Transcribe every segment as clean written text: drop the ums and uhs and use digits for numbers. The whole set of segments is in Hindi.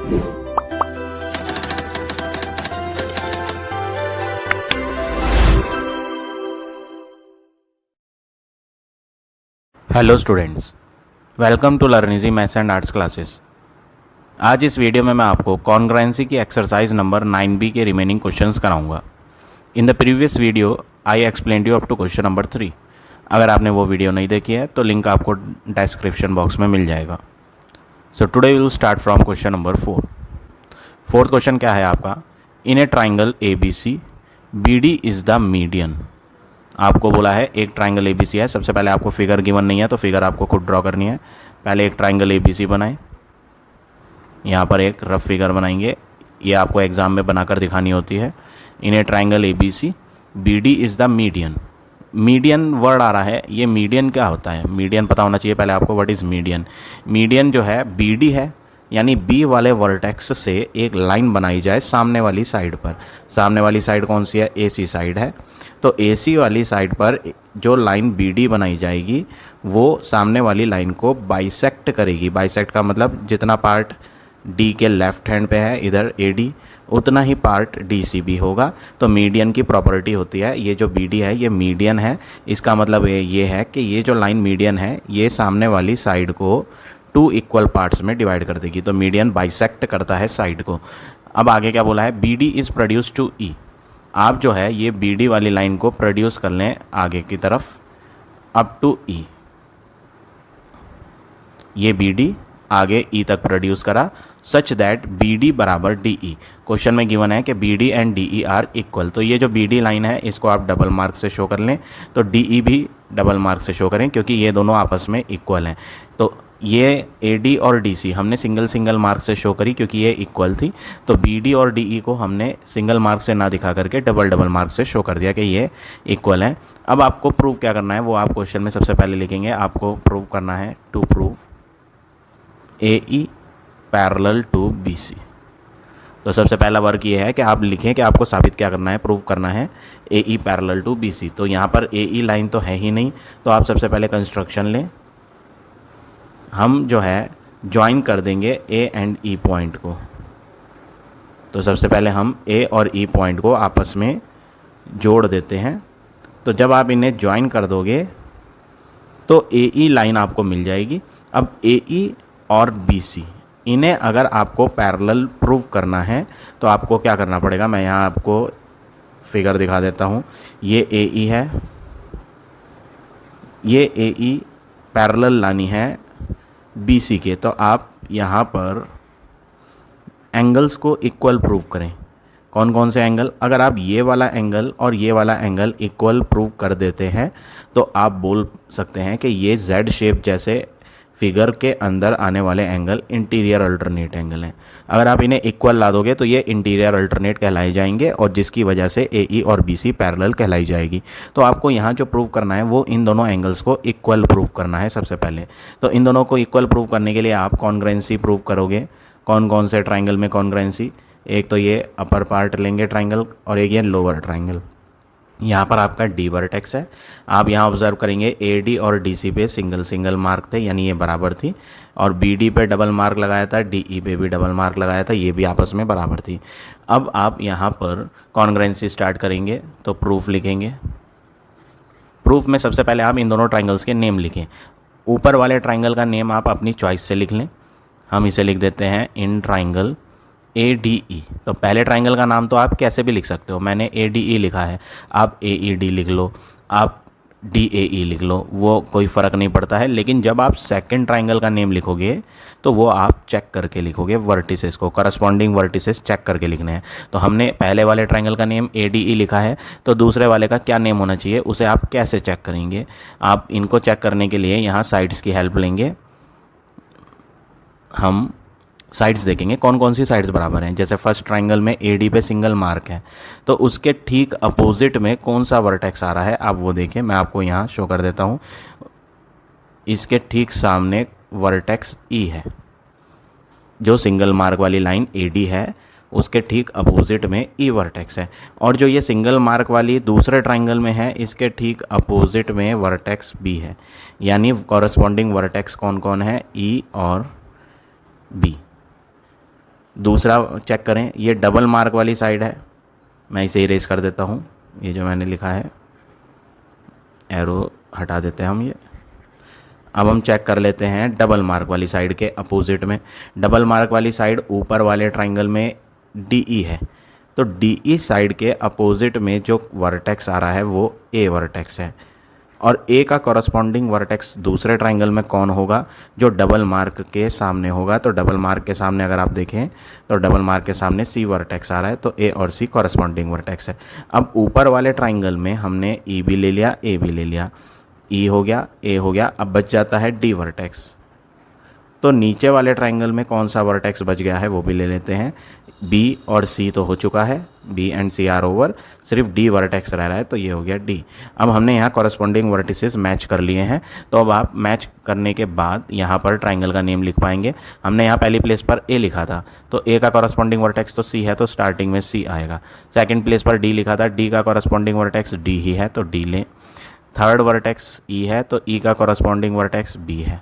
हेलो स्टूडेंट्स, वेलकम टू लर्निजी मैथ्स एंड आर्ट्स क्लासेस। आज इस वीडियो में मैं आपको कॉन्ग्रुएंसी की एक्सरसाइज नंबर 9B के रिमेनिंग क्वेश्चंस कराऊंगा। In the previous video I explained you up to question number 3। अगर आपने वो वीडियो नहीं देखी है तो लिंक आपको डिस्क्रिप्शन बॉक्स में मिल जाएगा। So today we will start from question number 4। Fourth question क्या है आपका? In a triangle ABC BD is the median. आपको बोला है एक ट्राइंगल ABC है। सबसे पहले आपको फिगर गिवन नहीं है तो फिगर आपको खुद ड्रॉ करनी है। पहले एक ट्राइंगल ABC बनाएं। यहाँ पर एक रफ फिगर बनाएंगे, ये आपको एग्जाम में बनाकर दिखानी होती है। In a triangle ABC BD is the median. Median word आ रहा है, ये मीडियन क्या होता है? मीडियन पता होना चाहिए पहले आपको। What is median? मीडियन जो है BD है, यानी B वाले वर्टेक्स से एक लाइन बनाई जाए सामने वाली साइड पर। सामने वाली साइड कौन सी है? AC साइड है। तो AC वाली साइड पर जो लाइन BD बनाई जाएगी वो सामने वाली लाइन को बाइसेक्ट करेगी। बाइसेक्ट का मतलब जितना पार्ट D के लेफ्ट हैंड पे है इधर AD, उतना ही पार्ट DC भी होगा। तो मीडियन की प्रॉपर्टी होती है, ये जो BD है ये मीडियन है। इसका मतलब ये है कि ये जो लाइन मीडियन है ये सामने वाली साइड को 2 इक्वल पार्ट्स में डिवाइड कर देगी। तो मीडियन बाइसेक्ट करता है साइड को। अब आगे क्या बोला है? BD is produce to E। आप जो है ये BD वाली लाइन को प्रोड्यूस कर लें आगे की तरफ अप टू E। ये BD आगे E तक प्रोड्यूस करा सच दैट BD बराबर DE। क्वेश्चन में गिवन है कि BD and DE are equal. तो ये जो BD लाइन है इसको आप डबल मार्क से शो कर लें, तो DE भी डबल मार्क से शो करें क्योंकि ये दोनों आपस में इक्वल हैं। तो ये AD और DC हमने सिंगल सिंगल मार्क से शो करी क्योंकि ये इक्वल थी। तो BD और DE को हमने सिंगल मार्क से ना दिखा करके डबल डबल मार्क से शो कर दिया कि ये इक्वल है। अब आपको प्रूव क्या करना है वो आप क्वेश्चन में सबसे पहले लिखेंगे। आपको प्रूव करना है to prove AE parallel to BC। तो सबसे पहला वर्क ये है कि आप लिखें कि आपको साबित क्या करना है, प्रूव करना है AE पैरेलल टू BC। तो यहाँ पर AE लाइन तो है ही नहीं, तो आप सबसे पहले कंस्ट्रक्शन लें। हम जो है ज्वाइन कर देंगे A एंड E पॉइंट को। तो सबसे पहले हम A और E पॉइंट को आपस में जोड़ देते हैं। तो जब आप इन्हें ज्वाइन कर दोगे तो AE लाइन आपको मिल जाएगी। अब AE और BC इन्हें अगर आपको पैरेलल प्रूव करना है तो आपको क्या करना पड़ेगा? मैं यहाँ आपको फिगर दिखा देता हूँ। ये AE है, ये AE पैरेलल लानी है BC के। तो आप यहाँ पर एंगल्स को इक्वल प्रूव करें। कौन कौन से एंगल? अगर आप ये वाला एंगल और ये वाला एंगल इक्वल प्रूव कर देते हैं तो आप बोल सकते हैं कि ये Z शेप जैसे फिगर के अंदर आने वाले एंगल इंटीरियर अल्टरनेट एंगल हैं। अगर आप इन्हें इक्वल ला दोगे तो ये इंटीरियर अल्टरनेट कहलाए जाएंगे और जिसकी वजह से AE और BC पैरेलल कहलाई जाएगी। तो आपको यहाँ जो प्रूव करना है वो इन दोनों एंगल्स को इक्वल प्रूव करना है सबसे पहले। तो इन दोनों को इक्वल प्रूव करने के लिए आप कॉन्ग्रुएंसी प्रूव करोगे। कौन कौन से ट्राइंगल में कॉन्ग्रुएंसी? एक तो ये अपर पार्ट लेंगे ट्राइंगल और एक ये लोअर ट्राइंगल। यहाँ पर आपका D वर्टेक्स है। आप यहाँ ऑब्जर्व करेंगे AD और DC पे सिंगल सिंगल मार्क थे, यानी ये बराबर थी। और BD पे डबल मार्क लगाया था, DE पे भी डबल मार्क लगाया था, ये भी आपस में बराबर थी। अब आप यहाँ पर कॉन्ग्रुएंसी स्टार्ट करेंगे तो प्रूफ लिखेंगे। प्रूफ में सबसे पहले आप इन दोनों ट्राइंगल्स के नेम लिखें। ऊपर वाले ट्राइंगल का नेम आप अपनी चॉइस से लिख लें। हम इसे लिख देते हैं इन ट्राइंगल ADE। तो पहले ट्राइंगल का नाम तो आप कैसे भी लिख सकते हो, मैंने ADE लिखा है, आप AED लिख लो, आप DAE लिख लो, वो कोई फ़र्क नहीं पड़ता है। लेकिन जब आप सेकंड ट्राइंगल का नेम लिखोगे तो वो आप चेक करके लिखोगे, वर्टिसेस को, करस्पॉन्डिंग वर्टिसेस चेक करके लिखने हैं। तो हमने पहले वाले ट्राइंगल का नेम ADE लिखा है, तो दूसरे वाले का क्या नेम होना चाहिए उसे आप कैसे चेक करेंगे? आप इनको चेक करने के लिए यहाँ साइड्स की हेल्प लेंगे। हम साइड्स देखेंगे कौन कौन सी साइड्स बराबर हैं। जैसे फर्स्ट ट्राइंगल में AD पे सिंगल मार्क है, तो उसके ठीक अपोजिट में कौन सा वर्टेक्स आ रहा है आप वो देखें। मैं आपको यहाँ शो कर देता हूँ। इसके ठीक सामने वर्टेक्स E है। जो सिंगल मार्क वाली लाइन AD है उसके ठीक अपोजिट में E वर्टेक्स है। और जो ये सिंगल मार्क वाली दूसरे ट्राइंगल में है इसके ठीक अपोजिट में वर्टेक्स B है। यानी कॉरस्पॉन्डिंग वर्टेक्स कौन कौन है? E और B। दूसरा चेक करें, ये डबल मार्क वाली साइड है, मैं इसे इरेज कर देता हूँ, ये जो मैंने लिखा है एरो हटा देते हैं हम ये। अब हम चेक कर लेते हैं डबल मार्क वाली साइड के अपोजिट में। डबल मार्क वाली साइड ऊपर वाले ट्राइंगल में DE है, तो DE साइड के अपोजिट में जो वर्टेक्स आ रहा है वो A वर्टेक्स है, और A का कॉरस्पॉन्डिंग वर्टेक्स दूसरे ट्राइंगल में कौन होगा, जो डबल मार्क के सामने होगा। तो डबल मार्क के सामने अगर आप देखें तो डबल मार्क के सामने C वर्टेक्स आ रहा है, तो A और C कॉरस्पॉन्डिंग वर्टेक्स है। अब ऊपर वाले ट्राइंगल में हमने E भी ले लिया, A भी ले लिया, E हो गया, A हो गया, अब बच जाता है D वर्टेक्स। तो नीचे वाले ट्राइंगल में कौन सा वर्टेक्स बच गया है वो भी ले लेते हैं। B और C तो हो चुका है, B and C are over, सिर्फ D वर्टेक्स रह रहा है, तो ये हो गया D। अब हमने यहाँ कॉरस्पॉन्डिंग वर्टिसेस मैच कर लिए हैं, तो अब आप मैच करने के बाद यहाँ पर ट्राइंगल का नेम लिख पाएंगे। हमने यहाँ पहली प्लेस पर A लिखा था, तो A का कॉरस्पॉन्डिंग वर्टेक्स तो C है, तो स्टार्टिंग में C आएगा। सेकेंड प्लेस पर D लिखा था, D का कॉरस्पॉन्डिंग वर्टेक्स D ही है, तो D लें। थर्ड वर्टेक्स E है, तो E का कॉरस्पॉन्डिंग वर्टेक्स B है।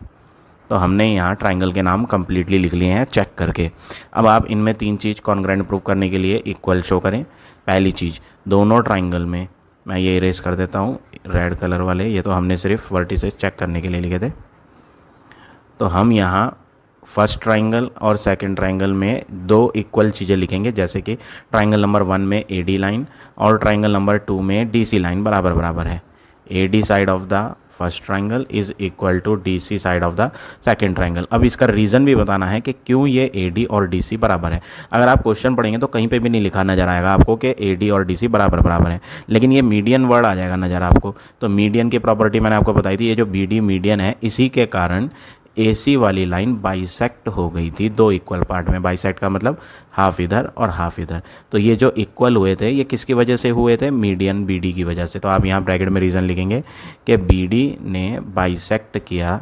तो हमने यहाँ ट्राइंगल के नाम कम्प्लीटली लिख लिए हैं चेक करके। अब आप इनमें तीन चीज़ कॉन्ग्रुएंट प्रूव करने के लिए इक्वल शो करें। पहली चीज़, दोनों ट्राइंगल में, मैं ये इरेज कर देता हूँ रेड कलर वाले, ये तो हमने सिर्फ वर्टिसेस चेक करने के लिए लिखे थे। तो हम यहाँ फर्स्ट ट्राइंगल और सेकंड ट्राइंगल में दो इक्वल चीज़ें लिखेंगे, जैसे कि ट्राइंगल नंबर 1 में AD लाइन और ट्राइंगल नंबर 2 में DC लाइन बराबर बराबर है। AD side of the first triangle is equal to DC side of the second triangle. अब इसका रीज़न भी बताना है कि क्यों ये AD और DC बराबर है। अगर आप क्वेश्चन पढ़ेंगे तो कहीं पे भी नहीं लिखा नज़र आएगा आपको कि AD और DC बराबर बराबर है, लेकिन ये मीडियन वर्ड आ जाएगा नज़र आपको। तो मीडियन की प्रॉपर्टी मैंने आपको बताई थी, ये जो BD मीडियन है, इसी के कारण AC वाली लाइन बाइसेक्ट हो गई थी दो इक्वल पार्ट में। बाइसेक्ट का मतलब हाफ इधर और हाफ इधर। तो ये जो इक्वल हुए थे ये किसकी वजह से हुए थे, मीडियन BD की वजह से। तो आप यहाँ ब्रैकेट में रीज़न लिखेंगे कि BD ने बाइसेक्ट किया,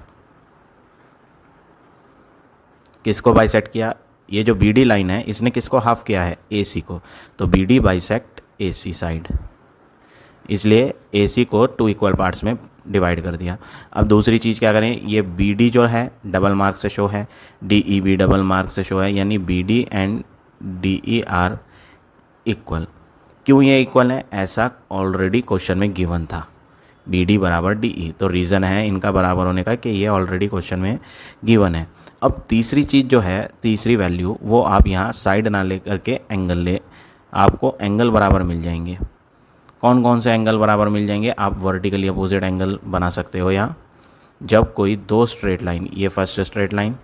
किसको बाइसेक्ट किया, ये जो BD लाइन है इसने किसको हाफ किया है, AC को। तो BD बाइसेक्ट AC साइड, इसलिए AC को टू इक्वल पार्ट्स में डिवाइड कर दिया। अब दूसरी चीज़ क्या करें, ये BD जो है डबल मार्क से शो है, DE भी डबल मार्क से शो है, यानी BD and DE are equal. क्यों ये इक्वल है, ऐसा ऑलरेडी क्वेश्चन में गिवन था, BD बराबर DE। तो रीज़न है इनका बराबर होने का कि ये ऑलरेडी क्वेश्चन में गिवन है। अब तीसरी चीज़ जो है, तीसरी वैल्यू, वो आप यहाँ साइड ना ले करके एंगल ले, आपको एंगल बराबर मिल जाएंगे। कौन कौन से एंगल बराबर मिल जाएंगे, आप वर्टिकली अपोजिट एंगल बना सकते हो यहाँ। जब कोई दो स्ट्रेट लाइन, ये फर्स्ट स्ट्रेट लाइन,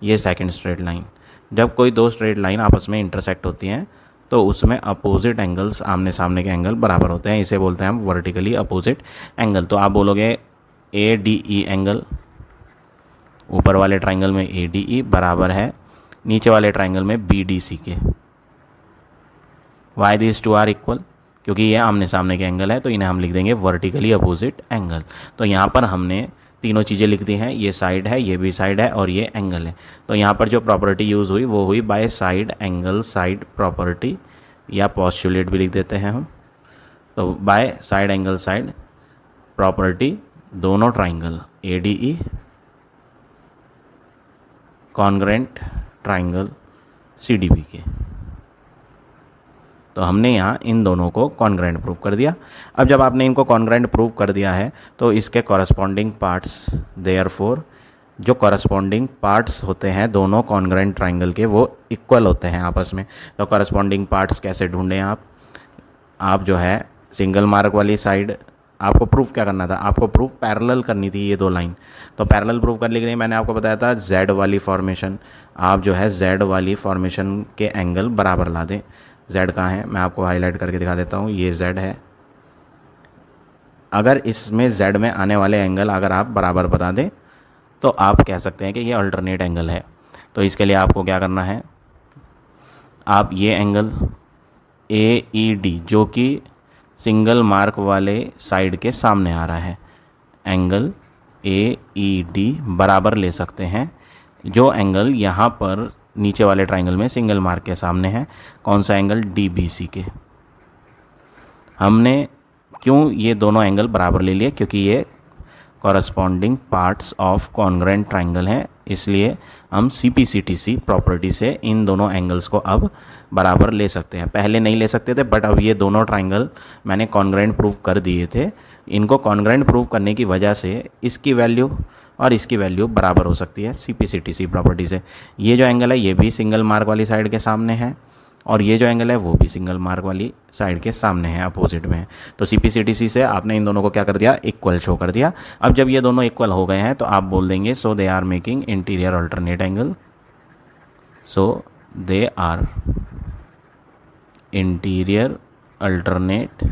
ये सेकंड स्ट्रेट लाइन, जब कोई दो स्ट्रेट लाइन आपस में इंटरसेक्ट होती हैं तो उसमें अपोजिट एंगल्स, आमने सामने के एंगल बराबर होते हैं, इसे बोलते हैं हम वर्टिकली अपोजिट एंगल। तो आप बोलोगे ADE एंगल, ऊपर वाले ट्राइंगल में ADE बराबर है नीचे वाले ट्राइंगल में BDC के। Why this two are equal, क्योंकि ये आमने सामने के एंगल है, तो इन्हें हम लिख देंगे वर्टिकली अपोजिट एंगल। तो यहाँ पर हमने तीनों चीज़ें लिख दी हैं, ये साइड है, ये भी साइड है, और ये एंगल है। तो यहाँ पर जो प्रॉपर्टी यूज़ हुई वो हुई by side angle side property, या पोस्टुलेट भी लिख देते हैं हम। तो by side angle side property दोनों triangle ADE congruent triangle CDB के। तो हमने यहाँ इन दोनों को कॉन्ग्रुएंट प्रूव कर दिया। अब जब आपने इनको कॉन्ग्रुएंट प्रूव कर दिया है तो इसके कॉरस्पॉन्डिंग पार्ट्स, देयरफॉर जो कॉरस्पॉन्डिंग पार्ट्स होते हैं दोनों कॉन्ग्रुएंट ट्राइंगल के, वो इक्वल होते हैं आपस में। तो कॉरस्पॉन्डिंग पार्ट्स कैसे ढूंढें आप जो है सिंगल मार्क वाली साइड, आपको प्रूफ क्या करना था, आपको प्रूफ पैरेलल करनी थी ये दो लाइन। तो पैरेलल प्रूफ करने के लिए मैंने आपको बताया था Z वाली फॉर्मेशन, आप जो है Z वाली फॉर्मेशन के एंगल बराबर ला दें। Z कहाँ है, मैं आपको हाईलाइट करके दिखा देता हूँ, ये Z है। अगर इसमें Z में आने वाले एंगल अगर आप बराबर बता दें तो आप कह सकते हैं कि ये अल्टरनेट एंगल है। तो इसके लिए आपको क्या करना है, आप ये एंगल AED जो कि सिंगल मार्क वाले साइड के सामने आ रहा है, एंगल AED बराबर ले सकते हैं जो एंगल यहाँ पर नीचे वाले ट्राइंगल में सिंगल मार्क के सामने है। कौन सा एंगल, DBC के। हमने क्यों ये दोनों एंगल बराबर ले लिए, क्योंकि ये corresponding parts of congruent triangle हैं इसलिए हम CPCTC प्रॉपर्टी से इन दोनों एंगल्स को अब बराबर ले सकते हैं। पहले नहीं ले सकते थे, बट अब ये दोनों ट्राइंगल मैंने कॉन्ग्रेंट प्रूव कर दिए थे। इनको कॉन्ग्रेंट प्रूव करने की वजह से इसकी वैल्यू और इसकी वैल्यू बराबर हो सकती है CPCTC प्रॉपर्टी से। ये जो एंगल है ये भी सिंगल मार्क वाली साइड के सामने है, और ये जो एंगल है वो भी सिंगल मार्क वाली साइड के सामने है, अपोजिट में है। तो CPCTC से आपने इन दोनों को क्या कर दिया, इक्वल शो कर दिया। अब जब ये दोनों इक्वल हो गए हैं तो आप बोल देंगे so they are making interior alternate angle, so they are interior alternate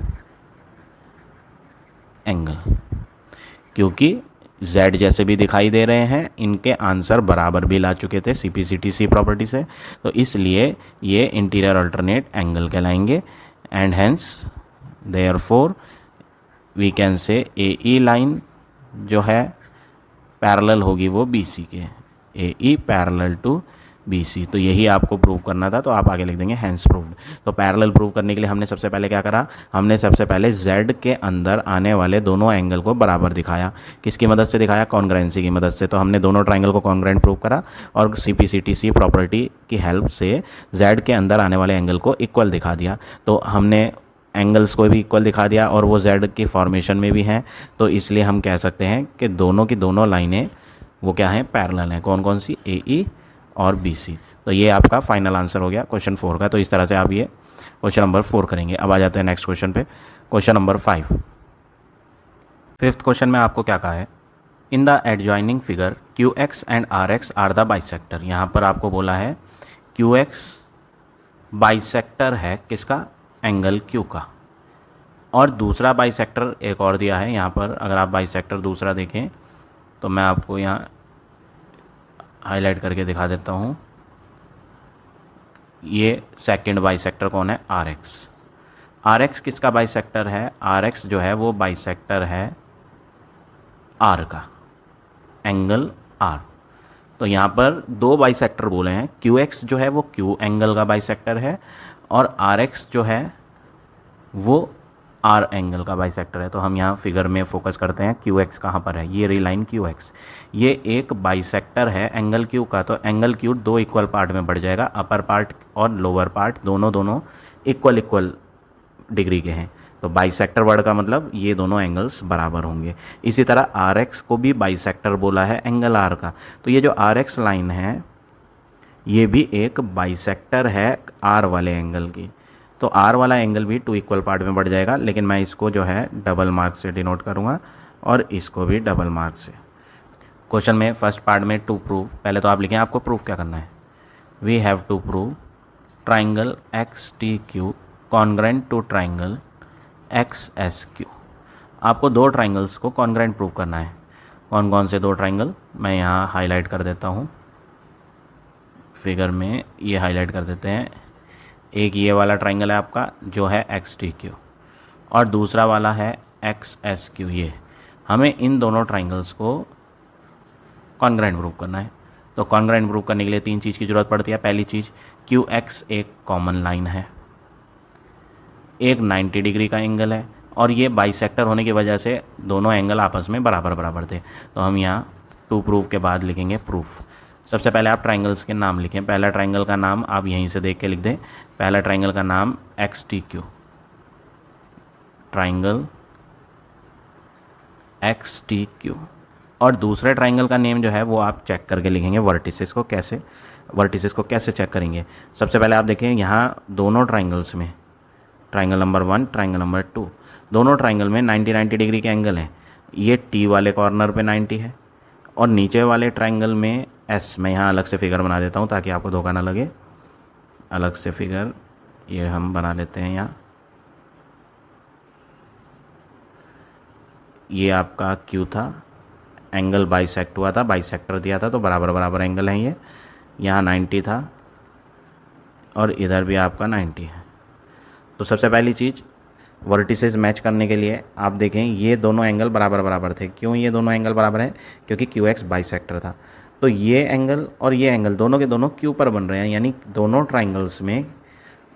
angle. क्योंकि Z जैसे भी दिखाई दे रहे हैं, इनके आंसर बराबर भी ला चुके थे CPCTC प्रॉपर्टी से, तो इसलिए ये इंटीरियर अल्टरनेट एंगल कहलाएंगे। And hence therefore we can say AE line जो है पैरेलल होगी वो BC के, AE पैरेलल टू BC। तो यही आपको प्रूव करना था, तो आप आगे लिख देंगे हैंस प्रूव्ड। तो पैरेलल प्रूव करने के लिए हमने सबसे पहले क्या करा, हमने सबसे पहले Z के अंदर आने वाले दोनों एंगल को बराबर दिखाया। किसकी मदद से दिखाया, कॉन्ग्रेंसी की मदद से। तो हमने दोनों ट्राइंगल को कॉन्ग्रेंट प्रूव करा और CPCTC प्रॉपर्टी की हेल्प से Z के अंदर आने वाले एंगल को इक्वल दिखा दिया। तो हमने एंगल्स को भी इक्वल दिखा दिया और वो Z की फॉर्मेशन में भी हैं, तो इसलिए हम कह सकते हैं कि दोनों की दोनों लाइनें वो क्या हैं, पैरेलल हैं। कौन कौन सी, AE और BC। तो ये आपका फाइनल आंसर हो गया क्वेश्चन 4 का। तो इस तरह से आप ये क्वेश्चन नंबर 4 करेंगे। अब आ जाते हैं नेक्स्ट क्वेश्चन पे, क्वेश्चन नंबर 5। फिफ्थ क्वेश्चन में आपको क्या कहा है, in the adjoining figure QX and RX are the bisector. यहाँ पर आपको बोला है QX बाइसेक्टर है किसका, एंगल Q का, और दूसरा बाइसेक्टर एक और दिया है यहाँ पर। अगर आप बाइसेक्टर दूसरा देखें तो मैं आपको यहाँ हाईलाइट करके दिखा देता हूँ। ये सेकंड बाइसेक्टर कौन है, RX किसका बाइसेक्टर है, RX जो है वो बाइसेक्टर है R का, एंगल R। तो यहाँ पर दो बाइसेक्टर बोले हैं, QX जो है वो Q एंगल का बाइसेक्टर है, और RX जो है वो R एंगल का बाइसेक्टर है। तो हम यहाँ फिगर में फोकस करते हैं, QX कहाँ पर है, ये लाइन QX, ये एक बाइसेक्टर है एंगल Q का। तो एंगल Q दो इक्वल पार्ट में बढ़ जाएगा, अपर पार्ट और लोअर पार्ट दोनों इक्वल डिग्री के हैं। तो बाइसेक्टर वर्ड का मतलब ये दोनों एंगल्स बराबर होंगे। इसी तरह RX को भी बाइसेक्टर बोला है एंगल R का। तो ये जो RX लाइन है ये भी एक बाइसेक्टर है R वाले एंगल की। तो R वाला एंगल भी टू इक्वल पार्ट में बढ़ जाएगा, लेकिन मैं इसको जो है डबल मार्क से डिनोट करूँगा और इसको भी डबल मार्क से। क्वेश्चन में फर्स्ट पार्ट में टू प्रूव, पहले तो आप लिखें आपको प्रूफ क्या करना है, we have to prove triangle XTQ congruent to triangle XSQ। आपको दो ट्राइंगल्स को कॉन्ग्रेंट प्रूव करना है। कौन कौन से दो ट्राइंगल, मैं यहाँ हाईलाइट कर देता हूँ, फिगर में ये हाईलाइट कर देते हैं। एक ये वाला ट्राइंगल है आपका जो है XTQ, और दूसरा वाला है XSQ। ये हमें इन दोनों ट्राइंगल्स को कॉन्ग्रेंट प्रूव करना है। तो कॉन्ग्रेंट प्रूव करने के लिए तीन चीज़ की ज़रूरत पड़ती है। पहली चीज़, QX एक कॉमन लाइन है, एक 90 डिग्री का एंगल है, और ये बाइसेक्टर होने की वजह से दोनों एंगल आपस में बराबर थे। तो हम यहाँ टू प्रूव के बाद लिखेंगे प्रूफ। सबसे पहले आप ट्राइंगल्स के नाम लिखें। पहला ट्राइंगल का नाम आप यहीं से देख के लिख दें। पहला ट्राइंगल का नाम XTQ, ट्राइंगल XTQ, और दूसरे ट्राइंगल का नेम जो है वो आप चेक करके लिखेंगे। वर्टिसेस को कैसे चेक करेंगे, सबसे पहले आप देखें यहाँ दोनों ट्राइंगल्स में, ट्राइंगल नंबर 1, ट्राइंगल नंबर 2, दोनों ट्राइंगल में 90 डिग्री के एंगल हैं। ये T वाले कॉर्नर पे 90 है, और नीचे वाले ट्राइंगल में S। मैं यहाँ अलग से फिगर बना देता हूँ ताकि आपको धोखा ना लगे। अलग से फिगर ये हम बना लेते हैं यहाँ। ये आपका Q था, एंगल बाइसेक्ट हुआ था, बाइसेक्टर दिया था, तो बराबर एंगल है। ये यहाँ 90 था और इधर भी आपका 90 है। तो सबसे पहली चीज़, वर्टिसेस मैच करने के लिए आप देखें ये दोनों एंगल बराबर थे। क्यों ये दोनों एंगल बराबर हैं, क्योंकि QX बाइसेक्टर था। तो ये एंगल और ये एंगल दोनों के दोनों Q पर बन रहे हैं, यानी दोनों ट्राइंगल्स में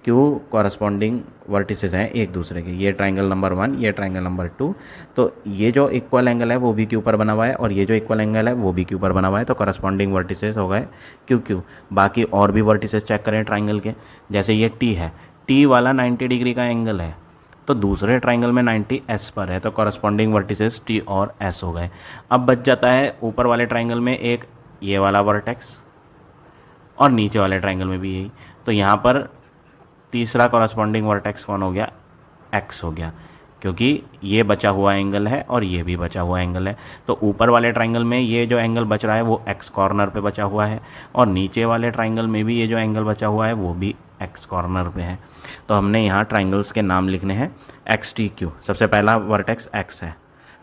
क्यू कॉरस्पॉन्डिंग वर्टिसेस हैं एक दूसरे के, ये ट्राइंगल नंबर 1, ये ट्राइंगल नंबर 2। तो ये जो इक्वल एंगल है वो भी क्यू पर बना हुआ है और ये जो इक्वल एंगल है वो भी क्यू पर बना हुआ है, तो कॉरस्पॉन्डिंग वर्टिसेस हो गए क्यू क्यू। बाकी और भी वर्टिसेस चेक करें ट्राइंगल के, जैसे ये टी है, टी वाला 90 डिग्री का एंगल है, तो दूसरे ट्राइंगल में 90 एस पर है, तो कॉरस्पॉन्डिंग वर्टिसेस टी और एस हो गए। अब बच जाता है ऊपर वाले ट्राइंगल में एक ये वाला वर्टेक्स और नीचे वाले ट्राइंगल में भी यही, तो यहाँ पर तीसरा कॉरस्पॉन्डिंग वर्टेक्स कौन हो गया, एक्स हो गया, क्योंकि ये बचा हुआ एंगल है और ये भी बचा हुआ एंगल है। तो ऊपर वाले ट्राइंगल में ये जो एंगल बच रहा है वो एक्स कॉर्नर पे बचा हुआ है और नीचे वाले ट्राइंगल में भी ये जो एंगल बचा हुआ है वो भी एक्स कॉर्नर पे है। तो हमने यहाँ ट्राइंगल्स के नाम लिखने हैं एक्स टी क्यू। सबसे पहला वर्टेक्स एक्स है,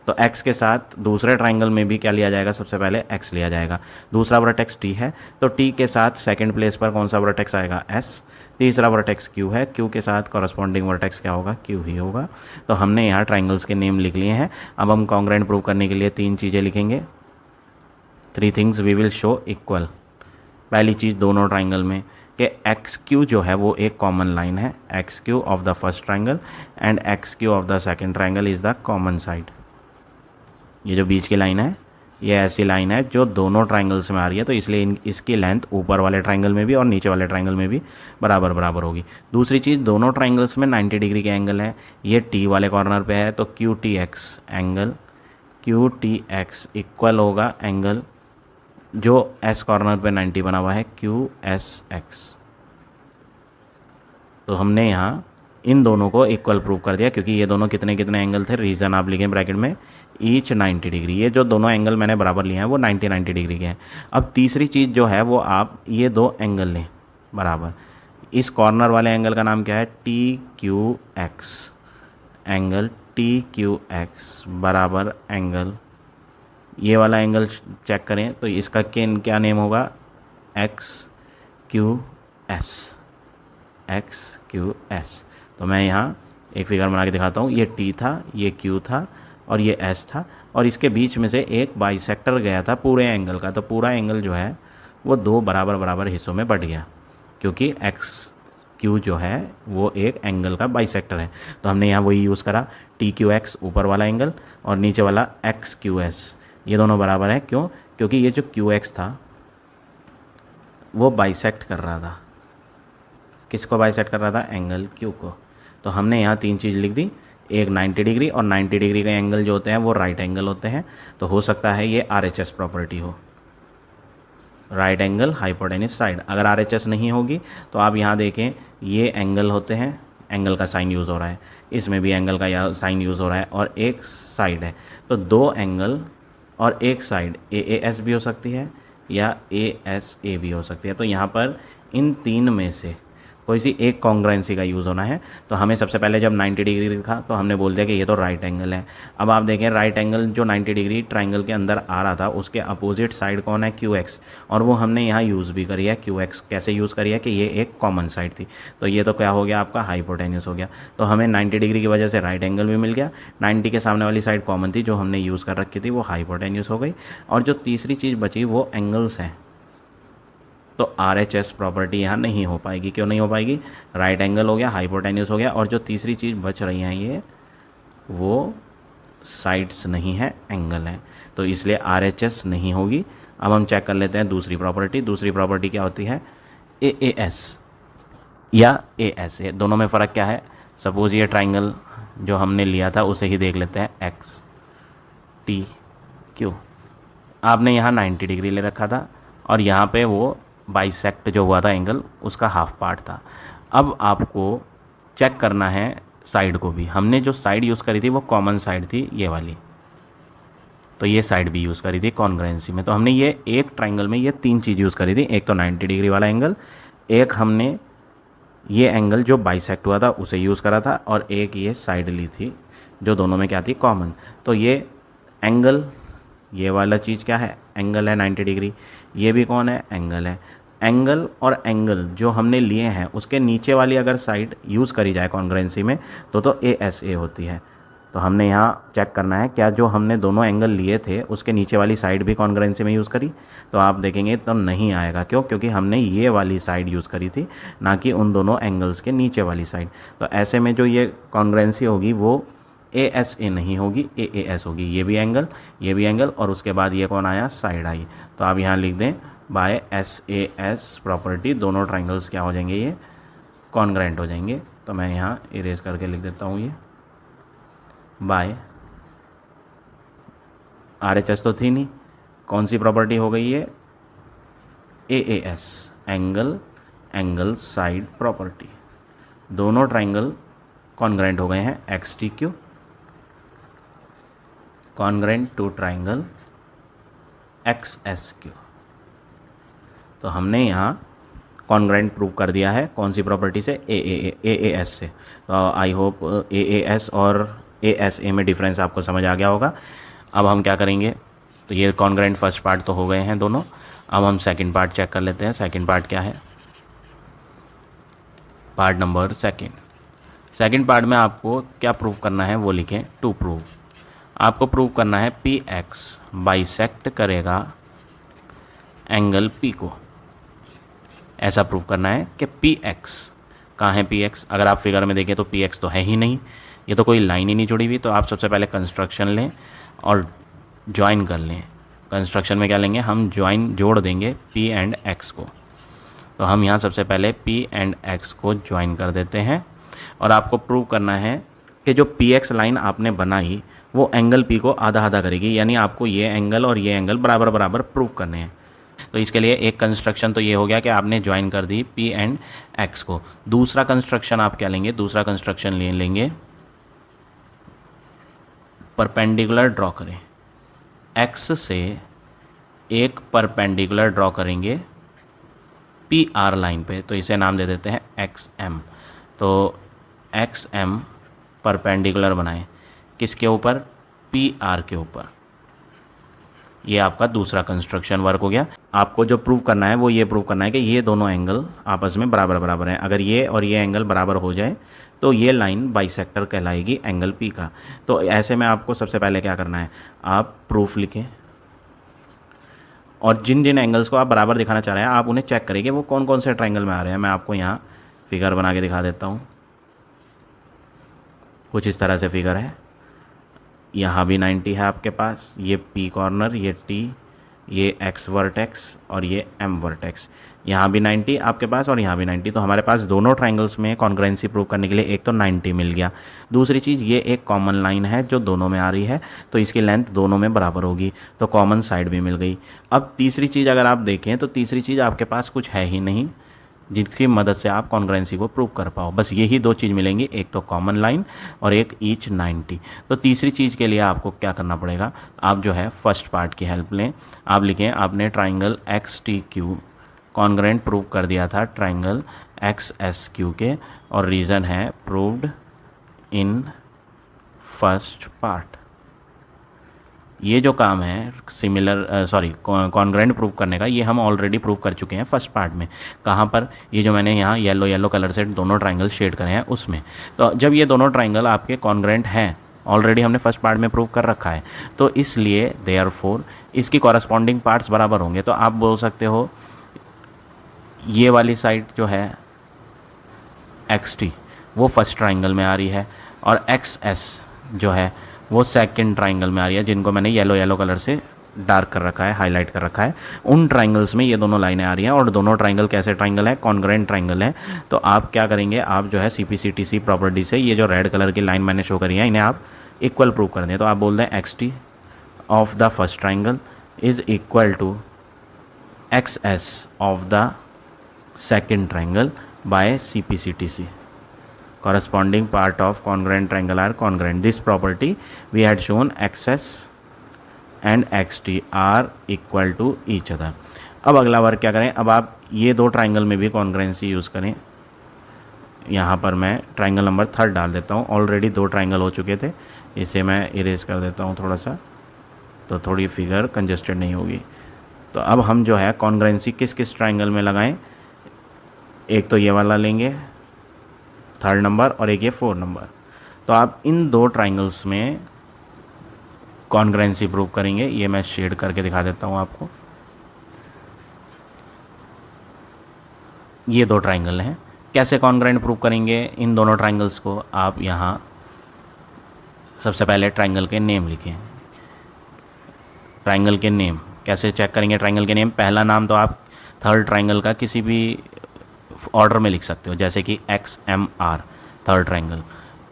तो x के साथ दूसरे ट्राइंगल में भी क्या लिया जाएगा, सबसे पहले x लिया जाएगा। दूसरा वर्टेक्स t है, तो t के साथ सेकंड प्लेस पर कौन सा वर्टेक्स आएगा, s। तीसरा वर्टेक्स q है, q के साथ कॉरस्पॉन्डिंग वर्टेक्स क्या होगा, q ही होगा। तो हमने यहाँ ट्राइंगल्स के नेम लिख लिए हैं। अब हम कॉन्ग्रुएंट प्रूव करने के लिए 3 चीज़ें लिखेंगे, 3 things we will show equal. पहली चीज़ दोनों ट्राइंगल में कि एक्स क्यू जो है वो एक कॉमन लाइन है, x Q of the first triangle and x Q of the second triangle is the common side. ये जो बीच की लाइन है ये ऐसी लाइन है जो दोनों ट्राइंगल्स में आ रही है, तो इसलिए इसकी लेंथ ऊपर वाले ट्राइंगल में भी और नीचे वाले ट्राइंगल में भी बराबर बराबर होगी। दूसरी चीज़ दोनों ट्राइंगल्स में 90 डिग्री के एंगल है, ये टी वाले कॉर्नर पे है, तो Q T x angle Q T x equal होगा एंगल जो एस कॉर्नर पे 90 बना हुआ है, क्यू एस एक्स। तो हमने यहाँ इन दोनों को इक्वल प्रूव कर दिया, क्योंकि ये दोनों कितने कितने एंगल थे, रीज़न आप लिखें ब्रैकेट में, ईच 90 डिग्री। ये जो दोनों एंगल मैंने बराबर लिए हैं वो 90 डिग्री के हैं। अब तीसरी चीज़ जो है वो आप ये 2 एंगल लें बराबर। इस कॉर्नर वाले एंगल का नाम क्या है, T Q x, angle T Q x बराबर एंगल, ये वाला एंगल चेक करें तो इसका क्या नेम होगा, x Q S, x Q S. तो मैं यहाँ एक फिगर बना के दिखाता हूँ, ये टी था, ये क्यू था और ये एस था, और इसके बीच में से एक बाइसेक्टर गया था पूरे एंगल का, तो पूरा एंगल जो है वो 2 बराबर बराबर हिस्सों में बट गया, क्योंकि एक्स क्यू जो है वो एक एंगल का बाइसेक्टर है। तो हमने यहाँ वही यूज़ करा, टी क्यू एक्स ऊपर वाला एंगल और नीचे वाला एक्स क्यू एस, ये दोनों बराबर है। क्यों, क्योंकि ये जो क्यू एक्स था वो बाइसेक्ट कर रहा था, किसको बाइसेक्ट कर रहा था, एंगल क्यू को। तो हमने यहाँ 3 चीज़ लिख दी, एक 90 डिग्री, और 90 डिग्री के एंगल जो होते हैं वो राइट एंगल होते हैं, तो हो सकता है ये RHS प्रॉपर्टी हो, राइट एंगल हाइपोटेन्यूस साइड। अगर RHS नहीं होगी तो आप यहाँ देखें, ये एंगल होते हैं, एंगल का साइन यूज़ हो रहा है, इसमें भी एंगल का साइन यूज़ हो रहा है, और एक साइड है, तो 2 एंगल और एक साइड AAS भी हो सकती है या ASA भी हो सकती है। तो यहाँ पर इन 3 में से कोई सी एक कॉन्ग्रुएंसी का यूज़ होना है। तो हमें सबसे पहले जब 90 डिग्री लिखा तो हमने बोल दिया कि ये तो राइट एंगल है। अब आप देखें राइट एंगल जो 90 डिग्री ट्राइंगल के अंदर आ रहा था उसके अपोजिट साइड कौन है, क्यू एक्स, और वो हमने यहाँ यूज़ भी करी है क्यू एक्स। कैसे यूज़ करी है कि ये एक कॉमन साइड थी, तो ये तो क्या हो गया आपका हाइपोटेन्यूस हो गया। तो हमें 90 डिग्री की वजह से राइट एंगल भी मिल गया, 90 के सामने वाली साइड कॉमन थी जो हमने यूज़ कर रखी थी वो हाइपोटेन्यूस हो गई। और जो तीसरी चीज़ बची वो एंगल्स हैं, तो RHS प्रॉपर्टी यहाँ नहीं हो पाएगी। क्यों नहीं हो पाएगी, राइट एंगल हो गया, हाइपोटेन्यूस हो गया, और जो तीसरी चीज़ बच रही हैं ये वो साइड्स नहीं है, एंगल है, तो इसलिए RHS नहीं होगी। अब हम चेक कर लेते हैं दूसरी प्रॉपर्टी। दूसरी प्रॉपर्टी क्या होती है, AAS या ASA, दोनों में फ़र्क क्या है। सपोज़ ये ट्राइंगल जो हमने लिया था उसे ही देख लेते हैं, एक्स टी क्यू, आपने यहाँ 90 डिग्री ले रखा था और यहाँ पे वो बाइसेक्ट जो हुआ था एंगल उसका हाफ पार्ट था। अब आपको चेक करना है साइड को भी। हमने जो साइड यूज़ करी थी वो कॉमन साइड थी ये वाली, तो ये साइड भी यूज़ करी थी कॉन्ग्रुएंसी में। तो हमने ये एक ट्राइंगल में ये 3 चीज़ यूज़ करी थी, एक तो 90 डिग्री वाला एंगल, एक हमने ये एंगल जो बाइसेक्ट हुआ था उसे यूज़ करा था, और एक ये साइड ली थी जो दोनों में क्या थी, कॉमन। तो ये एंगल, ये वाला चीज़ क्या है, एंगल है 90 डिग्री, ये भी कौन है, एंगल है। एंगल और एंगल जो हमने लिए हैं उसके नीचे वाली अगर साइड यूज़ करी जाए कॉन्ग्रुएंसी में तो ASA होती है। तो हमने यहाँ चेक करना है क्या जो हमने दोनों एंगल लिए थे उसके नीचे वाली साइड भी कॉन्ग्रुएंसी में यूज़ करी। तो आप देखेंगे तब नहीं आएगा, क्यों? क्योंकि हमने ये वाली साइड यूज़ करी थी, ना कि उन दोनों एंगल्स के नीचे वाली साइड। तो ऐसे में जो ये कॉन्ग्रुएंसी होगी वो ASA नहीं होगी, AAS होगी। ये भी एंगल और उसके बाद ये कौन आया? Side I. तो आप यहाँ लिख दें बाय SAS प्रॉपर्टी दोनों ट्राइंगल्स क्या हो जाएंगे? ये कॉन्ग्रुएंट हो जाएंगे। तो मैं यहाँ इरेज करके लिख देता हूँ ये बाय RHS तो थी नहीं, कौन सी प्रॉपर्टी हो गई ये? AAS angle side property. दोनों ट्राइंगल कॉन्ग्रुएंट हो गए हैं XTQ, congruent to triangle XSQ। तो हमने यहाँ कॉन्ग्रुएंट प्रूव कर दिया है कौन सी प्रॉपर्टी से? AAS से। तो आई होप AAS और ASA में डिफरेंस आपको समझ आ गया होगा। अब हम क्या करेंगे? तो ये कॉन्ग्रुएंट फर्स्ट पार्ट तो हो गए हैं दोनों। अब हम सेकंड पार्ट चेक कर लेते हैं। सेकंड पार्ट क्या है? पार्ट नंबर सेकंड पार्ट में आपको क्या प्रूव करना है वो लिखें, टू प्रूव। आपको प्रूव करना है PX बाइसेक्ट करेगा एंगल P को। ऐसा प्रूव करना है कि PX कहाँ है? PX अगर आप फिगर में देखें तो PX तो है ही नहीं, ये तो कोई लाइन ही नहीं जुड़ी हुई। तो आप सबसे पहले कंस्ट्रक्शन लें और ज्वाइन कर लें। कंस्ट्रक्शन में क्या लेंगे? हम जोड़ देंगे P एंड X को। तो हम यहाँ सबसे पहले P एंड X को ज्वाइन कर देते हैं और आपको प्रूव करना है कि जो PX लाइन आपने बनाई वो एंगल P को आधा आधा करेगी, यानी आपको ये एंगल और ये एंगल बराबर बराबर प्रूव करने हैं। तो इसके लिए एक कंस्ट्रक्शन तो ये हो गया कि आपने ज्वाइन कर दी P एंड X को। दूसरा कंस्ट्रक्शन आप क्या लेंगे? दूसरा कंस्ट्रक्शन लेंगे परपेंडिकुलर ड्रॉ करें। X से एक परपेंडिकुलर ड्रॉ करेंगे PR लाइन पे, तो इसे नाम दे देते हैं XM। तो XM परपेंडिकुलर बनाएं किसके ऊपर? PR के ऊपर। ये आपका दूसरा कंस्ट्रक्शन वर्क हो गया। आपको जो प्रूव करना है वो ये प्रूव करना है कि ये दोनों एंगल आपस में बराबर बराबर हैं। अगर ये और ये एंगल बराबर हो जाए तो ये लाइन बाइसेक्टर कहलाएगी एंगल P का। तो ऐसे में आपको सबसे पहले क्या करना है? आप प्रूफ लिखें और जिन जिन एंगल्स को आप बराबर दिखाना चाह रहे हैं आप उन्हें चेक करेंगे वो कौन कौन से ट्राइंगल में आ रहे हैं। मैं आपको यहाँ फिगर बना के दिखा देता हूँ। कुछ इस तरह से फिगर है। यहाँ भी 90 है आपके पास, ये P कॉर्नर, ये T, ये X वर्टेक्स और ये M वर्टेक्स। यहाँ भी 90 आपके पास और यहाँ भी 90। तो हमारे पास दोनों ट्राइंगल्स में कॉन्ग्रुएंसी प्रूव करने के लिए एक तो 90 मिल गया। दूसरी चीज़ ये एक कॉमन लाइन है जो दोनों में आ रही है, तो इसकी लेंथ दोनों में बराबर होगी, तो कॉमन साइड भी मिल गई। अब तीसरी चीज़ अगर आप देखें तो तीसरी चीज़ आपके पास कुछ है ही नहीं जिसकी मदद से आप कॉन्ग्रुएंसी को प्रूव कर पाओ। बस यही दो चीज़ मिलेंगी, एक तो कॉमन लाइन और एक ईच 90। तो तीसरी चीज़ के लिए आपको क्या करना पड़ेगा? आप जो है फर्स्ट पार्ट की हेल्प लें। आप लिखें आपने ट्राइंगल XTQ कॉन्ग्रुएंट प्रूव कर दिया था ट्राइंगल XSQ के, और रीज़न है प्रूव्ड इन फर्स्ट पार्ट। ये जो काम है कॉन्ग्रुएंट प्रूव करने का, ये हम ऑलरेडी प्रूव कर चुके हैं फर्स्ट पार्ट में। कहाँ पर? ये जो मैंने यहाँ येलो कलर से दोनों ट्राइंगल शेड करे हैं उसमें। तो जब ये दोनों ट्राइंगल आपके कॉन्ग्रुएंट हैं, ऑलरेडी हमने फर्स्ट पार्ट में प्रूव कर रखा है, तो इसलिए देयरफॉर इसकी कॉरस्पॉन्डिंग पार्ट्स बराबर होंगे। तो आप बोल सकते हो ये वाली साइड जो है XT वो फर्स्ट ट्राइंगल में आ रही है और XS जो है वो सेकंड ट्राइंगल में आ रही है, जिनको मैंने येलो कलर से डार्क कर रखा है, हाईलाइट कर रखा है। उन ट्राइंगल्स में ये दोनों लाइनें आ रही हैं और दोनों ट्राइंगल कैसे ट्राइंगल है? कॉन्ग्रुएंट ट्राइंगल है। तो आप क्या करेंगे? आप जो है CPCTC प्रॉपर्टी से ये जो रेड कलर की लाइन मैंने शो करी है इन्हें आप इक्वल प्रूव कर दें। तो आप बोल दें XT of the first triangle is equal to XS of the second triangle by CPCTC। corresponding part of congruent triangle are congruent. This property we had shown XS and XT are equal to each other. अब अगला वर्क क्या करें? अब आप ये दो ट्राइंगल में भी कॉन्ग्रुएंसी यूज़ करें। यहाँ पर मैं ट्राइंगल नंबर 3 डाल देता हूँ। ऑलरेडी दो ट्राइंगल हो चुके थे, इसे मैं इरेज कर देता हूँ थोड़ा सा, तो थोड़ी फिगर कंजस्टेड नहीं होगी। तो अब हम जो है कॉन्ग्रुएंसी किस किस ट्राइंगल में लगाएं? एक तो ये वाला लेंगे 3rd नंबर और एक ये 4 नंबर। तो आप इन दो ट्राइंगल्स में कॉन्ग्रुएंसी प्रूव करेंगे। ये मैं शेड करके दिखा देता हूँ आपको। ये दो ट्राइंगल हैं, कैसे कॉन्ग्रुएंट प्रूव करेंगे इन दोनों ट्राइंगल्स को? आप यहाँ सबसे पहले ट्राइंगल के नेम लिखें। ट्राइंगल के नेम कैसे चेक करेंगे? ट्राइंगल के नेम, पहला नाम तो आप थर्ड ट्राइंगल का किसी भी ऑर्डर में लिख सकते हो, जैसे कि XMR थर्ड ट्राइंगल,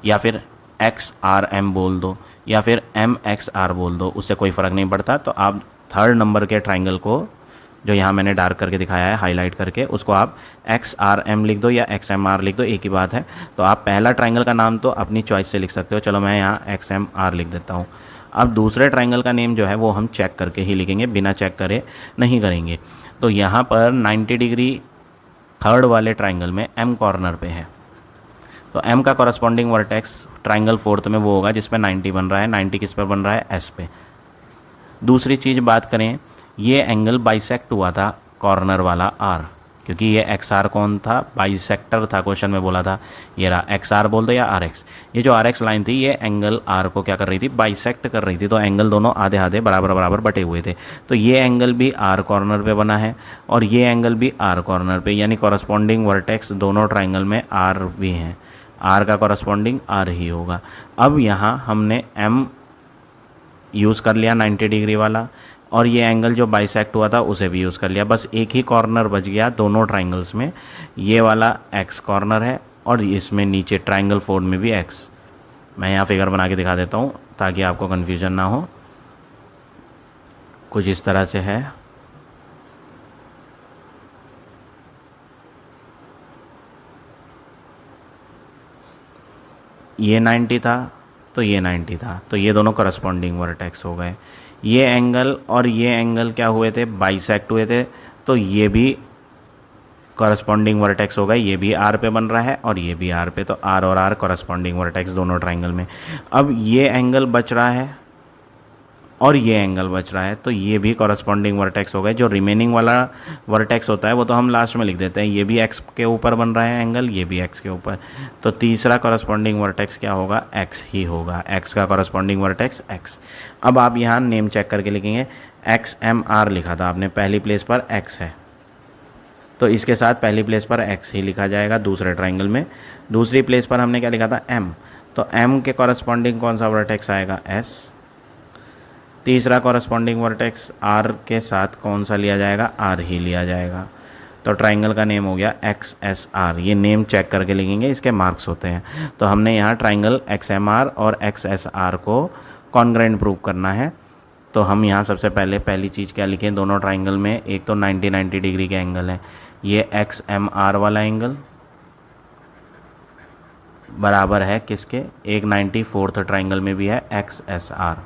या फिर XRM बोल दो, या फिर MXR बोल दो, उससे कोई फ़र्क नहीं पड़ता। तो आप थर्ड नंबर के ट्राइंगल को, जो यहाँ मैंने डार्क करके दिखाया है हाईलाइट करके, उसको आप XRM लिख दो या XMR लिख दो, एक ही बात है। तो आप पहला ट्राइंगल का नाम तो अपनी चॉइस से लिख सकते हो। चलो मैं यहाँ XMR लिख देता हूँ। अब दूसरे ट्राइंगल का नेम जो है वो हम चेक करके ही लिखेंगे, बिना चेक करे नहीं करेंगे। तो यहाँ पर 90 डिग्री थर्ड वाले ट्राइंगल में M कॉर्नर पे है, तो M का कॉरस्पॉन्डिंग वर्टेक्स ट्राइंगल फोर्थ में वो होगा जिस पे 90 बन रहा है। 90 किस पर बन रहा है? S पे। दूसरी चीज़ बात करें, ये एंगल बाइसेक्ट हुआ था कॉर्नर वाला R, क्योंकि ये XR कौन था? बाइसेक्टर था, क्वेश्चन में बोला था। ये रहा XR बोल दो या RX। ये जो RX लाइन थी ये एंगल R को क्या कर रही थी? बाइसेक्ट कर रही थी। तो एंगल दोनों आधे आधे बराबर बराबर बटे हुए थे। तो ये एंगल भी R कॉर्नर पे बना है और ये एंगल भी R कॉर्नर पे, यानी कॉरस्पॉन्डिंग वर्टेक्स दोनों ट्राइंगल में R भी हैं। R का कॉरस्पॉन्डिंग R ही होगा। अब यहाँ हमने M यूज़ कर लिया 90 डिग्री वाला, और ये एंगल जो बाइसेक्ट हुआ था उसे भी यूज़ कर लिया। बस एक ही कॉर्नर बच गया दोनों ट्राइंगल्स में, ये वाला X कॉर्नर है और इसमें नीचे ट्राइंगल फोर्थ में भी X। मैं यहाँ फिगर बना के दिखा देता हूँ ताकि आपको कन्फ्यूजन ना हो। कुछ इस तरह से है। ये 90 था तो ये 90 था, तो ये दोनों करस्पॉन्डिंग वर्टेक्स हो गए। ये एंगल और ये एंगल क्या हुए थे? बाइसेक्ट हुए थे, तो ये भी करस्पॉन्डिंग वर्टेक्स हो गए। ये भी R पे बन रहा है और ये भी R पे, तो R और R करस्पॉन्डिंग वर्टेक्स दोनों ट्राइंगल में। अब ये एंगल बच रहा है और ये एंगल बच रहा है, तो ये भी कॉरस्पॉन्डिंग वर्टेक्स हो गए। जो रिमेनिंग वाला वर्टेक्स होता है वो तो हम लास्ट में लिख देते हैं। ये भी X के ऊपर बन रहा है एंगल, ये भी X के ऊपर, तो तीसरा कॉरस्पॉन्डिंग वर्टेक्स क्या होगा? X ही होगा। X का कॉरस्पॉन्डिंग वर्टेक्स X। अब आप यहाँ नेम चेक करके लिखेंगे। XMR लिखा था आपने, पहली प्लेस पर X है, तो इसके साथ पहली प्लेस पर X ही लिखा जाएगा दूसरे ट्राइंगल में। दूसरी प्लेस पर हमने क्या लिखा था? M, तो M के कॉरस्पॉन्डिंग कौन सा वर्टेक्स आएगा? S। तीसरा कॉरस्पॉन्डिंग वर्टेक्स R के साथ कौन सा लिया जाएगा? R ही लिया जाएगा। तो ट्राइंगल का नेम हो गया XSR। ये नेम चेक करके लिखेंगे, इसके मार्क्स होते हैं। तो हमने यहाँ ट्राइंगल XMR और XSR को कॉन्ग्रुएंट प्रूव करना है। तो हम यहाँ सबसे पहले पहली चीज़ क्या लिखें? दोनों ट्राइंगल में एक तो 90 डिग्री के एंगल है। ये XMR वाला एंगल बराबर है किसके? एक 94th ट्राइंगल में भी है XSR।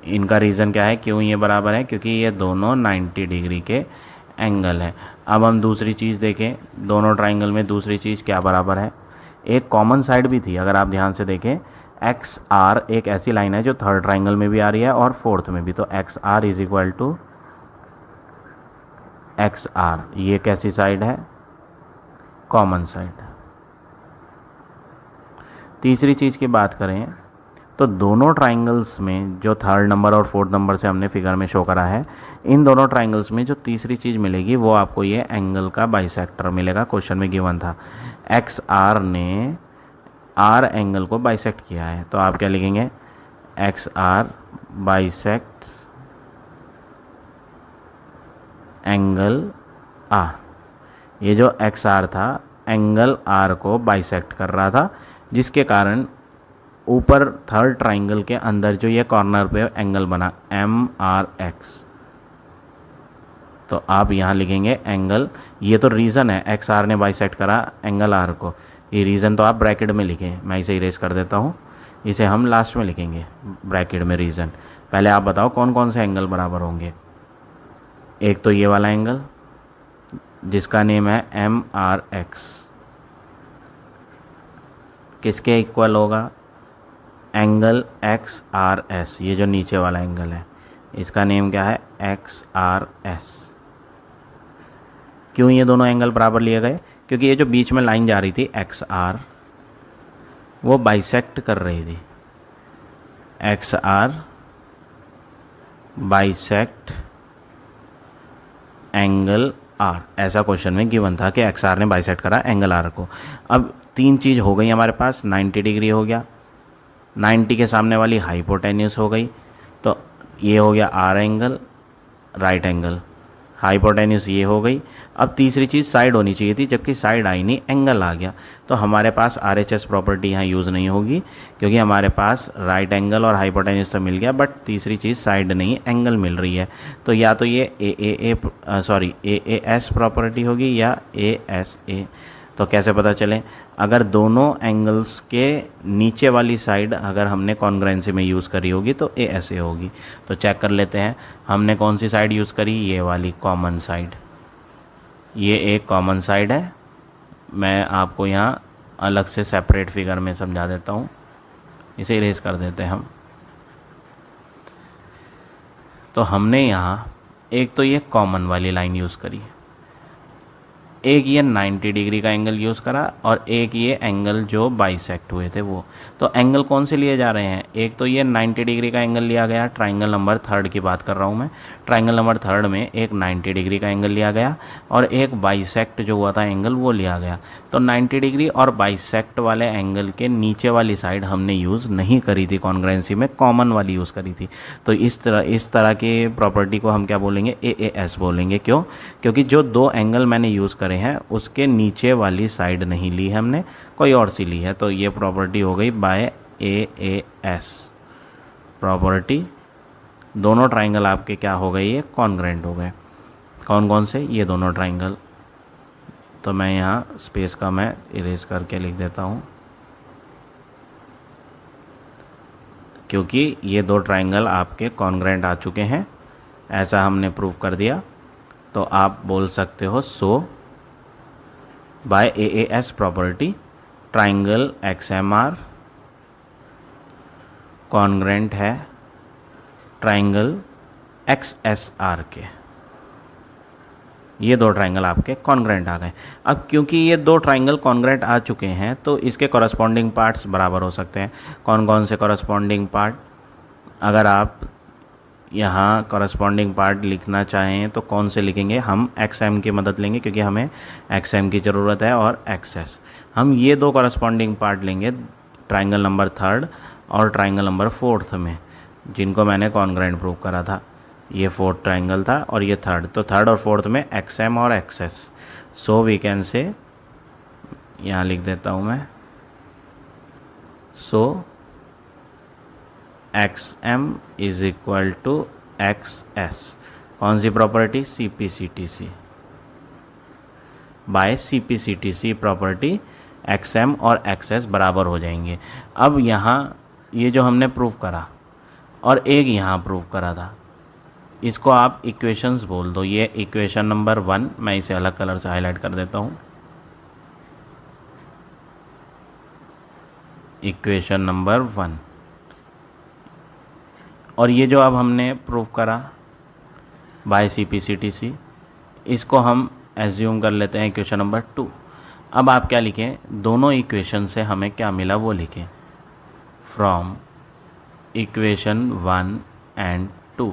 इनका रीज़न क्या है, क्यों ये बराबर है? क्योंकि ये दोनों 90 डिग्री के एंगल है। अब हम दूसरी चीज़ देखें, दोनों ट्राइंगल में दूसरी चीज़ क्या बराबर है? एक कॉमन साइड भी थी, अगर आप ध्यान से देखें। XR एक ऐसी लाइन है जो थर्ड ट्राइंगल में भी आ रही है और फोर्थ में भी, तो XR is equal to XR। ये कैसी साइड है? Common side. तीसरी चीज़ की बात करें तो दोनों ट्राइंगल्स में जो थर्ड नंबर और फोर्थ नंबर से हमने फिगर में शो करा है, इन दोनों ट्राइंगल्स में जो तीसरी चीज़ मिलेगी वो आपको ये एंगल का बाइसेक्टर मिलेगा। क्वेश्चन में गिवन था XR ने R एंगल को बाइसेक्ट किया है, तो आप क्या लिखेंगे? XR bisect angle R। ये जो XR था एंगल R को बाइसेक्ट कर रहा था, जिसके कारण ऊपर थर्ड ट्राइंगल के अंदर जो ये कॉर्नर पे एंगल बना MRX, तो आप यहाँ लिखेंगे एंगल। ये तो रीज़न है, XR ने बाइसेक्ट करा एंगल R को, ये रीज़न तो आप ब्रैकेट में लिखें। मैं इसे इरेज कर देता हूँ, इसे हम लास्ट में लिखेंगे ब्रैकेट में रीज़न। पहले आप बताओ कौन कौन से एंगल बराबर होंगे? एक तो ये वाला एंगल जिसका नेम है MRX, किसके इक्वल होगा? Angle XRS। ये जो नीचे वाला एंगल है इसका नेम क्या है? XRS। क्यों ये दोनों एंगल बराबर लिए गए? क्योंकि ये जो बीच में लाइन जा रही थी XR, वो बाइसेक्ट कर रही थी, X R bisect angle R, ऐसा क्वेश्चन में गिवन था कि एक्स आर ने बाइसेक्ट करा एंगल आर को। अब तीन चीज़ हो गई हमारे पास, 90 डिग्री हो गया, 90 के सामने वाली हाइपोटेन्यूस हो गई, तो ये हो गया R angle, right angle, hypotenuse ये हो गई। अब तीसरी चीज़ साइड होनी चाहिए थी, जबकि साइड आई नहीं, एंगल आ गया, तो हमारे पास RHS प्रॉपर्टी यहाँ यूज़ नहीं होगी, क्योंकि हमारे पास राइट एंगल और हाइपोटेन्यूस तो मिल गया, बट तीसरी चीज़ साइड नहीं, एंगल मिल रही है। तो या तो ये AAS प्रॉपर्टी होगी या ASA। तो कैसे पता चले? अगर दोनों एंगल्स के नीचे वाली साइड अगर हमने कॉन्ग्रुएंसी में यूज़ करी होगी तो ASA होगी। तो चेक कर लेते हैं, हमने कौन सी साइड यूज़ करी, ये वाली कॉमन साइड। ये एक कॉमन साइड है, मैं आपको यहाँ अलग से सेपरेट फिगर में समझा देता हूँ, इसे इरेज कर देते हैं हम। तो हमने यहाँ एक तो ये कॉमन वाली लाइन यूज़ करी, एक ये 90 डिग्री का एंगल यूज़ करा, और एक ये एंगल जो बाइसेक्ट हुए थे वो। तो एंगल कौन से लिए जा रहे हैं? एक तो ये 90 डिग्री का एंगल लिया गया, ट्राइंगल नंबर 3 की बात कर रहा हूँ मैं। ट्राइंगल नंबर 3 में एक 90 डिग्री का एंगल लिया गया और एक बाइसेक्ट जो हुआ था एंगल वो लिया गया। तो 90 डिग्री और बाइसेक्ट वाले एंगल के नीचे वाली साइड हमने यूज़ नहीं करी थी कॉन्ग्रुएंसी में, कॉमन वाली यूज़ करी थी। तो इस तरह की प्रॉपर्टी को हम क्या बोलेंगे? AAS बोलेंगे। क्यों? क्योंकि जो दो एंगल मैंने यूज़ करे हैं उसके नीचे वाली साइड नहीं ली है हमने, कोई और सी ली है। तो ये प्रॉपर्टी हो गई बाय AAS प्रॉपर्टी। दोनों ट्राइंगल आपके क्या हो गए? ये कॉन्ग्रुएंट हो गए। कौन कौन से? ये दोनों ट्राइंगल। तो मैं यहाँ स्पेस का मैं इरेज करके लिख देता हूँ, क्योंकि ये दो ट्राइंगल आपके कॉन्ग्रुएंट आ चुके हैं, ऐसा हमने प्रूव कर दिया। तो आप बोल सकते हो so by AAS property triangle XMR congruent है ट्राइंगल XSR के। ये दो ट्राइंगल आपके कॉन्ग्रुएंट आ गए। अब क्योंकि ये दो ट्राइंगल कॉन्ग्रुएंट आ चुके हैं तो इसके कॉरस्पॉन्डिंग पार्ट्स बराबर हो सकते हैं। कौन कौन से कॉरस्पॉन्डिंग पार्ट? अगर आप यहाँ कॉरस्पॉन्डिंग पार्ट लिखना चाहें तो कौन से लिखेंगे? हम XM की मदद लेंगे, क्योंकि हमें XM की ज़रूरत है, और XS। हम ये दो कॉरस्पॉन्डिंग पार्ट लेंगे ट्राइंगल नंबर 3 और ट्राइंगल नंबर 4 में, जिनको मैंने कॉन्ग्रुएंट प्रूव करा था। ये 4th ट्राइंगल था और ये 3rd। तो 3rd और 4th में XM और XS। सो वी कैन से, यहाँ लिख देता हूँ मैं, so XM is equal to XS। कौन सी property? CPCTC। By CPCTC property XM और XS बराबर हो जाएंगे। अब यहाँ ये जो हमने प्रूव करा और एक यहाँ प्रूव करा था, इसको आप इक्वेशंस बोल दो। ये इक्वेशन नंबर 1, मैं इसे अलग कलर से हाईलाइट कर देता हूँ। Equation number 1। और ये जो अब हमने प्रूव करा बाय CPCTC, इसको हम एज्यूम कर लेते हैं इक्वेशन नंबर 2। अब आप क्या लिखें? दोनों इक्वेशन से हमें क्या मिला वो लिखें। फ्रॉम इक्वेशन 1 एंड 2,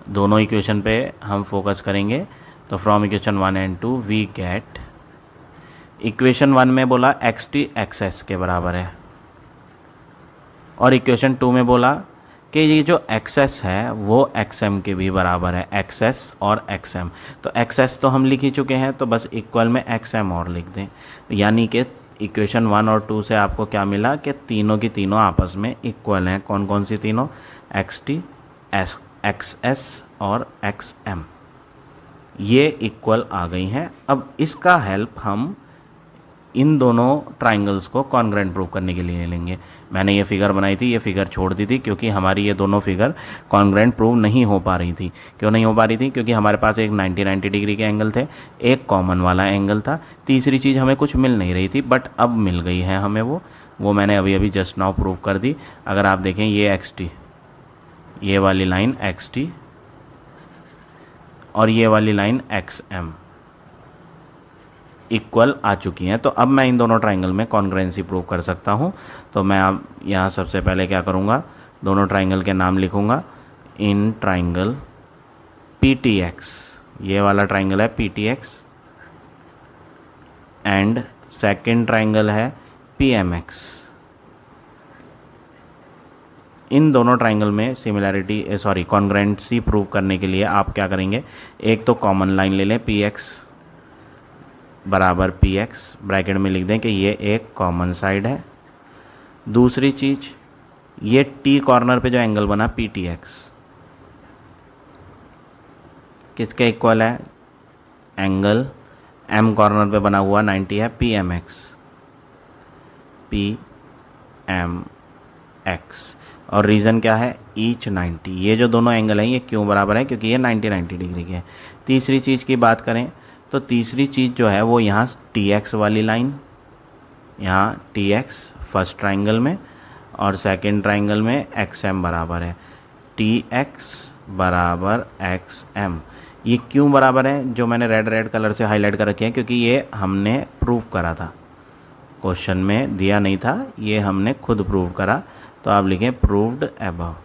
दोनों इक्वेशन पे हम फोकस करेंगे। तो from equation 1 and 2 we get, equation 1 में बोला XT XS के बराबर है, और इक्वेशन 2 में बोला कि ये जो XS है वो XM के भी बराबर है, XS और XM। तो XS तो हम लिख ही चुके हैं, तो बस इक्वल में XM और लिख दें। यानी कि इक्वेशन 1 और 2 से आपको क्या मिला कि तीनों की तीनों आपस में इक्वल हैं। कौन कौन सी तीनों? XT XS और XM, ये इक्वल आ गई हैं। अब इसका हेल्प हम इन दोनों ट्राइंगल्स को कॉन्ग्रुएंट प्रूव करने के लिए लेंगे। मैंने ये फिगर बनाई थी, ये फिगर छोड़ दी थी, क्योंकि हमारी ये दोनों फिगर कॉन्ग्रुएंट प्रूव नहीं हो पा रही थी। क्यों नहीं हो पा रही थी? क्योंकि हमारे पास एक 90 डिग्री के एंगल थे, एक कॉमन वाला एंगल था, तीसरी चीज़ हमें कुछ मिल नहीं रही थी, बट अब मिल गई है हमें वो मैंने अभी अभी जस्ट नाउ प्रूव कर दी। अगर आप देखें ये XT, ये वाली लाइन XT और ये वाली लाइन XM, इक्वल आ चुकी हैं। तो अब मैं इन दोनों ट्राइंगल में कॉन्ग्रुएंसी प्रूव कर सकता हूँ। तो मैं अब यहाँ सबसे पहले क्या करूँगा, दोनों ट्राइंगल के नाम लिखूँगा। In triangle P T x, ये वाला ट्राइंगल है P T x, and second triangle है पी एम एक्स। इन दोनों ट्राइंगल में कॉन्ग्रुएंसी प्रूव करने के लिए आप क्या करेंगे, एक तो कॉमन लाइन ले लें, पी एक्स बराबर पी एक्स, ब्रैकेट में लिख दें कि ये एक कॉमन साइड है। दूसरी चीज़, ये टी कॉर्नर पे जो एंगल बना पी टी एक्स किसके इक्वल है, एंगल एम कॉर्नर पे बना हुआ 90 है, P M X, P M X. और रीज़न क्या है, ईच 90। ये जो दोनों एंगल हैं ये क्यों बराबर है, क्योंकि ये 90 डिग्री के है। तीसरी चीज़ की बात करें तो तीसरी चीज़ जो है वो यहाँ टी एक्स वाली लाइन, यहाँ टी एक्स फर्स्ट ट्राइंगल में और सेकंड ट्राइंगल में एक्स एम बराबर है, टी एक्स बराबर एक्स एम। ये क्यों बराबर है, जो मैंने रेड कलर से हाईलाइट कर रखे हैं, क्योंकि ये हमने प्रूव करा था, क्वेश्चन में दिया नहीं था, ये हमने खुद प्रूव करा। तो आप लिखें प्रूव्ड अबव।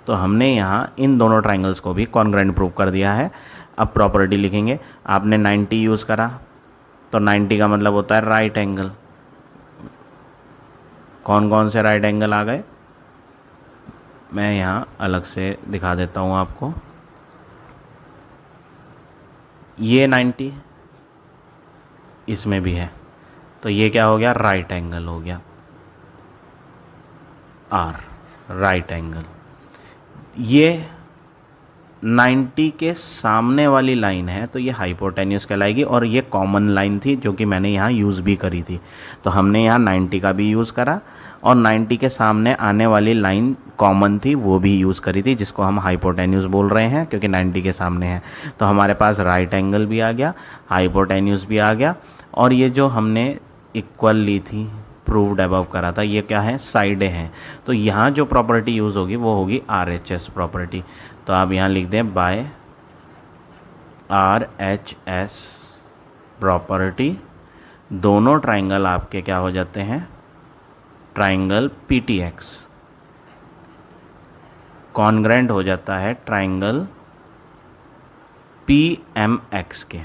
तो हमने यहाँ इन दोनों ट्राइंगल्स को भी कॉन्ग्रुएंट प्रूव कर दिया है। अब प्रॉपर्टी लिखेंगे, आपने 90 यूज़ करा तो 90 का मतलब होता है राइट एंगल। कौन कौन से राइट एंगल आ गए, मैं यहाँ अलग से दिखा देता हूँ आपको। ये 90 इसमें भी है, तो ये क्या हो गया, राइट एंगल हो गया, आर राइट एंगल। ये 90 के सामने वाली लाइन है तो ये हाइपोटेन्यूस कहलाएगी, और ये कॉमन लाइन थी जो कि मैंने यहाँ यूज़ भी करी थी। तो हमने यहाँ 90 का भी यूज़ करा और 90 के सामने आने वाली लाइन कॉमन थी वो भी यूज़ करी थी, जिसको हम हाइपोटेन्यूस बोल रहे हैं क्योंकि 90 के सामने है। तो हमारे पास राइट एंगल भी आ गया, हाइपोटेन्यूस भी आ गया, और ये जो हमने इक्वल ली थी, प्रूव्ड अबव करा था, ये क्या है, साइडें हैं। तो यहाँ जो प्रॉपर्टी यूज़ होगी वो होगी RHS प्रॉपर्टी। तो आप यहाँ लिख दें बाय RHS प्रॉपर्टी, दोनों ट्राइंगल आपके क्या हो जाते हैं, ट्राइंगल PTX कॉन्ग्रुएंट हो जाता है ट्राइंगल PMX के।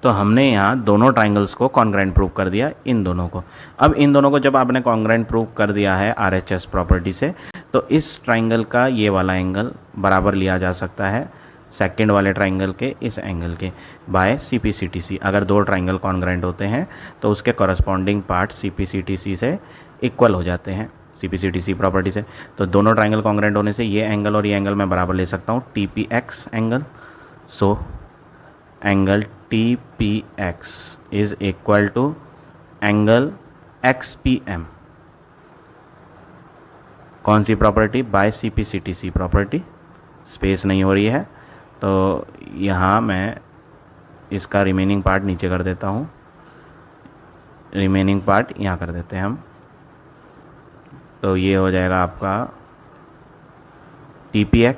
तो हमने यहाँ दोनों ट्राइंगल्स को कॉन्ग्रुएंट प्रूव कर दिया, इन दोनों को। अब इन दोनों को जब आपने कॉन्ग्रुएंट प्रूव कर दिया है RHS प्रॉपर्टी से, तो इस ट्राइंगल का ये वाला एंगल बराबर लिया जा सकता है सेकंड वाले ट्राइंगल के इस एंगल के बाय CPCTC। अगर दो ट्राइंगल कॉन्ग्रुएंट होते हैं तो उसके कॉरस्पॉन्डिंग पार्ट CPCTC से इक्वल हो जाते हैं, CPCTC प्रॉपर्टी से। तो दोनों ट्राइंगल कॉन्ग्रुएंट होने से ये एंगल और ये एंगल मैं बराबर ले सकता हूँ TPX angle. So angle TPX is equal to angle XPM। कौन सी property, by CPCTC property. Space नहीं हो रही है तो यहाँ मैं इसका रिमेनिंग पार्ट नीचे कर देता हूँ, रिमेनिंग पार्ट यहाँ कर देते हैं हम। तो ये हो जाएगा आपका TPX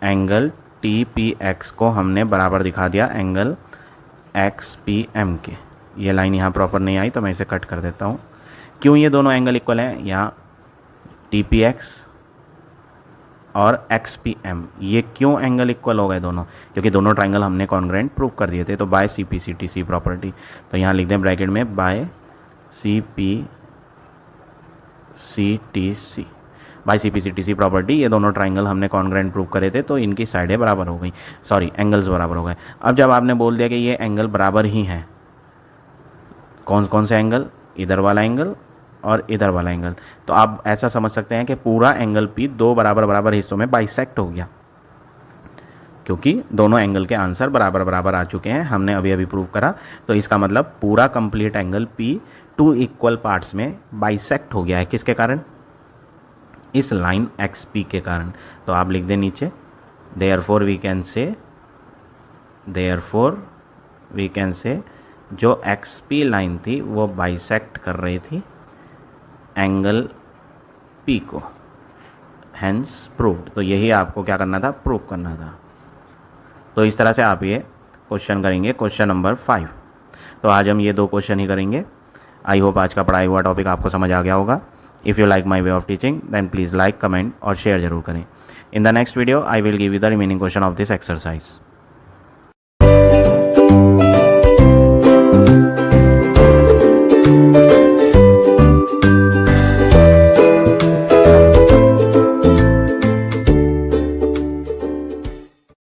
एंगल TPX को हमने बराबर दिखा दिया एंगल XPM के। ये लाइन यहाँ प्रॉपर नहीं आई तो मैं इसे कट कर देता हूँ। क्यों ये दोनों एंगल इक्वल हैं, यहाँ TPX और XPM ये क्यों एंगल इक्वल हो गए दोनों, क्योंकि दोनों ट्राइंगल हमने कॉन्ग्रुएंट प्रूव कर दिए थे। तो बाय CPCTC प्रॉपर्टी, तो यहाँ लिख दें ब्रैकेट में बाय CPCTC प्रॉपर्टी, ये दोनों ट्राइंगल हमने कॉन्ग्रुएंट प्रूव करे थे तो इनकी साइडें बराबर हो गई, एंगल्स बराबर हो गए। अब जब आपने बोल दिया कि ये एंगल बराबर ही हैं, कौन कौन से एंगल, इधर वाला एंगल और इधर वाला एंगल, तो आप ऐसा समझ सकते हैं कि पूरा एंगल P दो बराबर बराबर हिस्सों में बाइसेक्ट हो गया, क्योंकि दोनों एंगल के आंसर बराबर बराबर आ चुके हैं, हमने अभी अभी प्रूव करा। तो इसका मतलब पूरा complete angle P two equal parts में बाइसेक्ट हो गया है। किसके कारण, इस लाइन XP के कारण। तो आप लिख दें नीचे देयरफॉर वी कैन से जो XP लाइन थी वो बाइसेक्ट कर रही थी एंगल P को। Hence proved. तो यही आपको क्या करना था, प्रूव करना था। तो इस तरह से आप ये क्वेश्चन करेंगे, क्वेश्चन नंबर 5। तो आज हम ये 2 क्वेश्चन ही करेंगे। आई होप आज का पढ़ाई हुआ टॉपिक आपको समझ आ गया होगा। If you like my way of teaching then please like, comment और शेयर जरूर करें। In the next video I will give you the remaining question of this exercise.